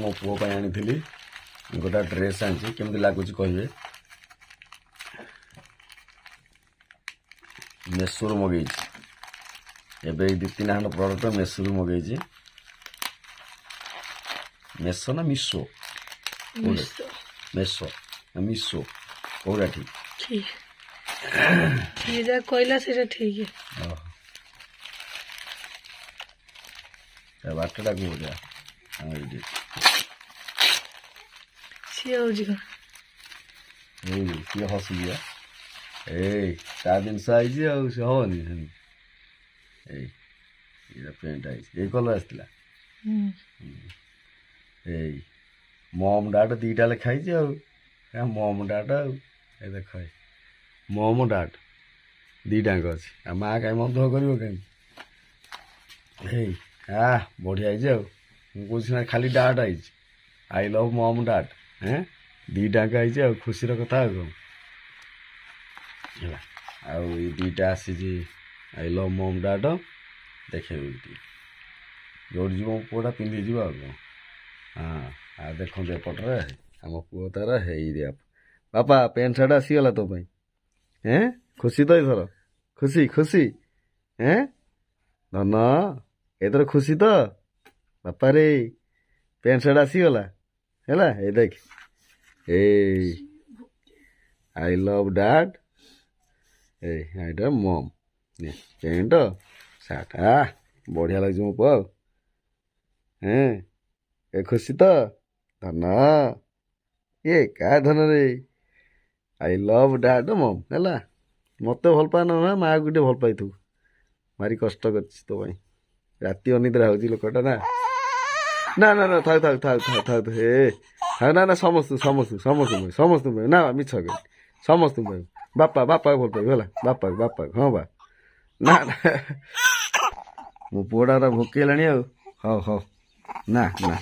मो पुओ आनी गोटे ड्रेस आनी केमती लगुच कहे मेसोर मगेई एवं 2-3 खंड प्रडक्ट मेसोर मगेई मेसो ना मिसो मेसो मिसो कौटा ठीक कहला से ठीक है बाटटा कौटा सी हूँ सी हसुआ ता जिनस आई हेनी पेंट आई कलर आसला मम डाट 2टा लिखाई मम डाट देख मम डाट 2टाक अच्छे माँ कहीं मन दुख कर कहीं बढ़िया मुझे खाली डाट आई आई लव मम डाट 2टाक आई खुशी कथा आई 2टा आसी आई लव मम डाट देखे जो मो पुआ पिंधि जी हाँ देखो एपटे आम पुओ तार है बापा पेंट सार्ट आसीगला तो खुशी तो एथर खुशी खुशी धन एथर खुशी तो बापा रे पेंट सार्ट आसीगला है ए देख आई लव डैड मम पेंट सार्ट बढ़िया लगे मो पुआ ए खुशी तो धन ये क्या धन रे आई लव डैड मम है मत भल पान ना माँ को भल पाई भारी कष्ट कर तो राति अनिद्रा हो लोकटा ना ना ना ना था था था था था हे हाँ ना ना समस्त समस्त समस्त समस्त ना मिछ समस्त बापा बापा भल पाइबू है बापा बापा हाँ बा ना ना मो पुआटा भोकेला हौ हौ ना ना